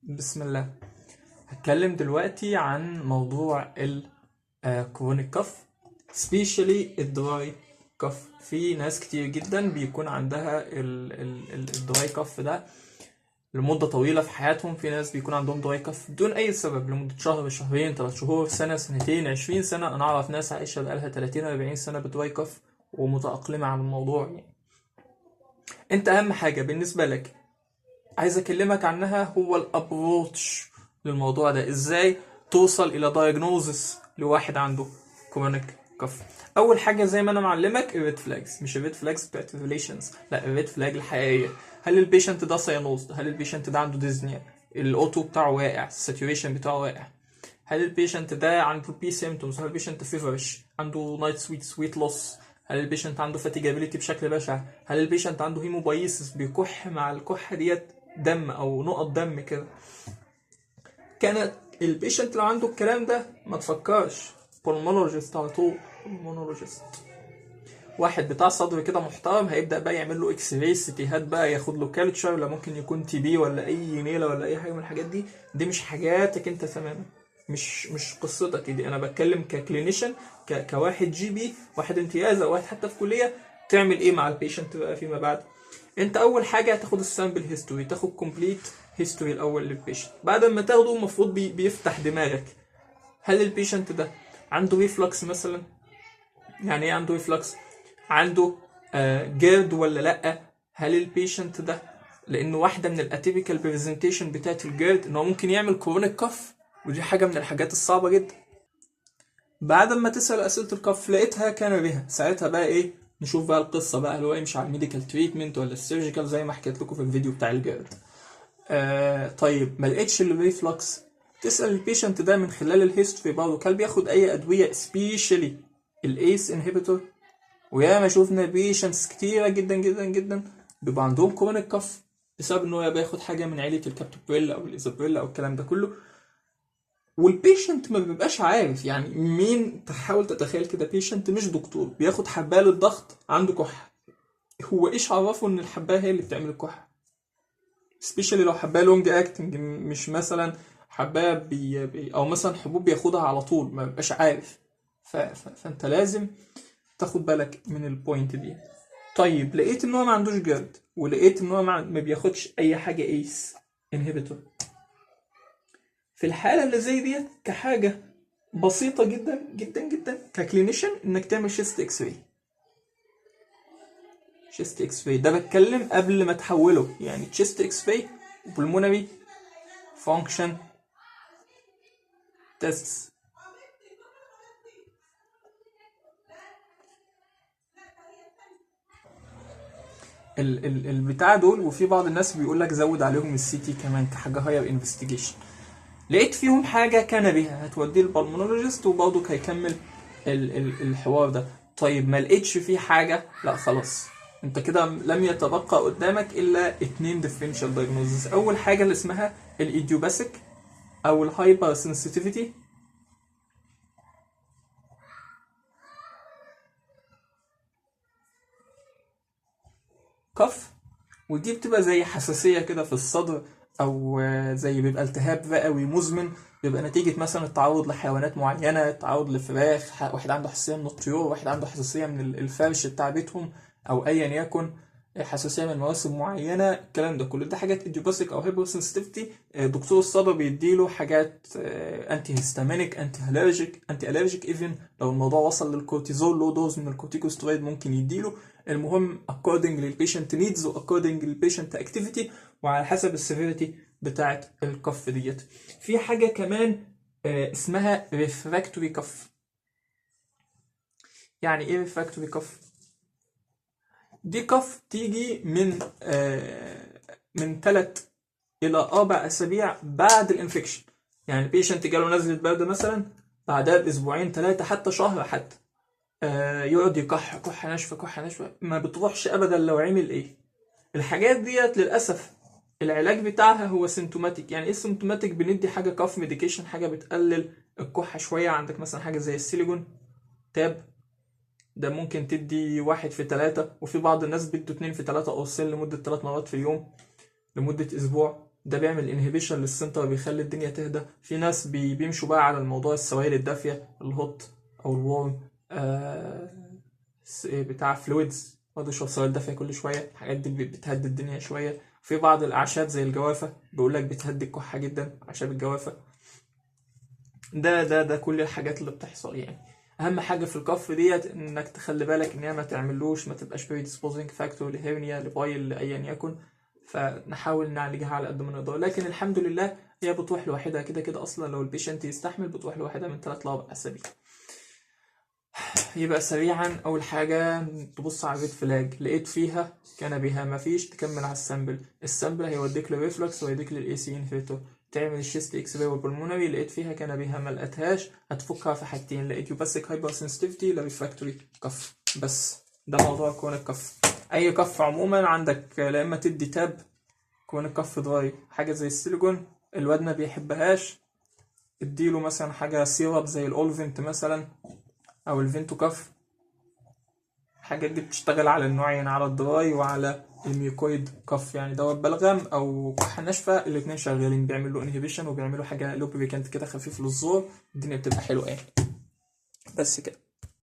بسم الله. هتكلم دلوقتي عن موضوع الكرونيك كف سبيشالي الدراي كف. في ناس كتير جدا بيكون عندها الدراي كف ده لمدة طويلة في حياتهم. في ناس بيكون عندهم دراي كف بدون أي سبب لمدة شهر، شهرين، 3 شهور، سنة، سنتين، 20 سنة. أنا أعرف ناس عايشة بقالها 30 40 سنة بدراي كف ومتأقلمة على الموضوع أنت أهم حاجة بالنسبة لك عايز اكلمك عنها هو الابروتش للموضوع ده. ازاي توصل الى دايجنوزس لواحد عنده كرونيك كف؟ اول حاجه زي ما انا معلمك الريد فلاجز، مش الريد فلاجز بتاعت الريليشنز، لا الريد فلاج الحقيقيه. هل البيشنت ده ساينوزد؟ هل البيشنت ده عنده ديزنيا؟ الاوتو بتاعه واقع، الساتوريشن بتاعه واقع؟ هل البيشنت ده عنده بي سيمتومز؟ هل البيشنت فيفرش؟ عنده نايت سويت لوس؟ هل البيشنت عنده فاتيجابيلتي بشكل بشع؟ هل البيشنت عنده هيموبايسس بيكح مع الكحه ديت دم او نقط دم كده؟ كانت البيشنت لو عنده الكلام ده ما تفكرش pulmonologist على طول. pulmonologist واحد بتاع صدر كده محترم هيبدأ بقى يعمل له اكس راي سيتيهات، بقى ياخد له كالتشر، ولا ممكن يكون تي بي ولا اي نيله ولا اي حاجه من الحاجات دي. دي مش حاجاتك انت تماما، مش قصتك دي. انا بتكلم ككلينيشن، كواحد جي بي، واحد امتياز او واحد حتى في كليه. تعمل ايه مع البيشنت بقى فيما بعد؟ انت اول حاجه هتاخد السامبل هيستوري، تاخد كومبليت هيستوري الاول للبيشنت. بعد ما تاخده المفروض بيفتح دماغك. هل البيشنت ده عنده ريفلكس مثلا؟ يعني ايه عنده ريفلكس؟ عنده جيرد ولا لا؟ هل البيشنت ده، لانه واحده من الاتيبيكال برزنتيشن بتاعت الجيرد ان هو ممكن يعمل كرونيك كف، ودي حاجه من الحاجات الصعبه جدا. بعد ما تسال اسئله الكف لقيتها كان بها، ساعتها بقى ايه؟ نشوف بقى القصه بقى، هل هو يمشي على الميديكال تريتمنت ولا السيرجيكال زي ما حكيت لكم في الفيديو بتاع الجيرد. طيب ما لقيتش الريفلكس، تسال البيشنت ده من خلال الهيستوري برضه هل بياخد اي ادويه سبيشالي الايس انهبيتور. وياما شفنا بيشنتس كتيرة جدا جدا جدا بيبقى عندهم كرونيك كف بسبب ان هو بياخد حاجة من عيلة الكابتوبريل او الازابريل او الكلام ده كله، والبيشنت ما بيبقاش عارف. يعني مين تحاول تتخيل كده بيشنت مش دكتور بياخد حباية للضغط عنده كحة، هو ايش عرفه ان الحباية هي اللي بتعمل الكحة؟ سبيشالي لو حباية لونج اكتنج، مش مثلا حباية او مثلا حبوب بياخدها على طول، ما بيبقاش عارف. فانت لازم تاخد بالك من البوينت دي. طيب لقيت ان هو ما عندوش جرد، ولقيت ان هو ما بياخدش اي حاجه ايس انهبيتور. في الحاله اللي زي ديت كحاجه بسيطه جدا جدا جدا ككلينيشن انك تعمل شيست اكس راي. شيست اكس راي ده بتكلم قبل ما تحوله، يعني تشيست اكس راي وبلمونري فانكشن تيست. البتاع دول، وفي بعض الناس بيقول لك زود عليهم السي تي كمان كحاجه هاير انفستيجيشن. لقيت فيهم حاجة كان بيها هتوديه البلمونولوجيست وبرضه هيكمل الحوار ده. طيب ما لقيتش فيه حاجة، لا خلاص، انت كده لم يتبقى قدامك الا 2 differential diagnosis. اول حاجة اللي اسمها الايديوباثيك او الهايبر سنسيتيفيتي كف، ودي بتبقى زي حساسية كده في الصدر، أو زي بيبقى التهاب رئوي مزمن، بيبقى نتيجة مثلا التعرض لحيوانات معينة، التعرض لفراخ، واحد عنده حساسية من الطيور، واحد عنده حساسية من الفرش بتاع بيتهم، أو أيا يكن حساسية من مواسم معينة. الكلام ده كله ده حاجات ايديوباثيك أو هايبر سنسيتيفيتي. دكتور الصدر بيديله حاجات انتي هيستامينيك، انتي الرجيك ايفن لو الموضوع وصل للكورتيزول، لو دوز من الكورتيكوسترويد ممكن يديله. المهم according للبيشنت نيدز و according للبيشنت اكتيفيتي، وعلى حسب السيفيريتي بتاعت الكف ديت. في حاجة كمان اسمها ريفراكتوري كف. يعني ايه ريفراكتوري كف؟ دي كف تيجي من 3 إلى 4 أسابيع بعد الانفكشن. يعني البيشنت جاله نزلة برد مثلا، بعدها بأسبوعين 3 حتى شهر حتى يقعد يكح كحة ناشفة كحة ناشفة، ما بتروحش أبدا لو عمل إيه. الحاجات ديت للأسف العلاج بتاعها هو سيمتوماتيك. يعني ايه سيمتوماتيك؟ بندي حاجة كاف ميديكيشن، حاجة بتقلل الكحة شوية. عندك مثلا حاجة زي السيليجون تاب، ده ممكن تدي 1 في 3، وفي بعض الناس بيدوا 2 في 3 قرصين لمدة 3 مرات في اليوم لمدة أسبوع. ده بيعمل انهبيشن للسنتر، بيخلي الدنيا تهدى. في ناس بيمشوا بقى على الموضوع السوائل الدافيه، الهوت او الورم، بتاع فلويدز، برضه يشرب سوائل دافيه كل شويه، الحاجات دي بتهدي الدنيا شويه. في بعض الاعشاب زي الجوافه بيقول لك بتهدي الكحه جدا، اعشاب الجوافه. ده كل الحاجات اللي بتحصل يعني. اهم حاجه في الكف ديت انك تخلي بالك ان هي ما تعملوش، ما تبقاش predisposing factor لهيرنيا، لبايل، لايا يكن. فنحاول نعالجها على قد ما نقدر، لكن الحمد لله هي بتروح لوحدها كده كده اصلا. لو البيشنت يستحمل بتروح لوحدها من 3 ل 4 اسابيع. يبقى سريعا، اول حاجه تبص على الريد فلاج، لقيت فيها كان بها ما فيش، تكمل على السامبل هيوديك للريفلكس ويوديك للاي سي انهبيتور. تعمل الشيست اكس راي والبلمونري، لقيت فيها كان بها ما لقيتهاش، هتفكها في حاجتين، لقيت يوباسيك هايبر سنسيتيفيتي لريفراكتوري كف بس. ده موضوع كون الكف. اي كف عموما عندك، لا اما تدي تاب كون الكف دراي، حاجه زي السيليكون الواد ما بيحبهاش، اديله مثلا حاجه سيرب زي الاولفنت مثلا او الفينتو كف. الحاجات دي بتشتغل على النوعين، على الدراي وعلى الميوكويد كف، يعني دواء بلغم او كحه ناشفه، الاتنين شغالين، بيعملوا انهبيشن وبيعملوا حاجه لوبريكانت كده خفيف للزور، الدنيا بتبقى حلوه يعني. بس كده.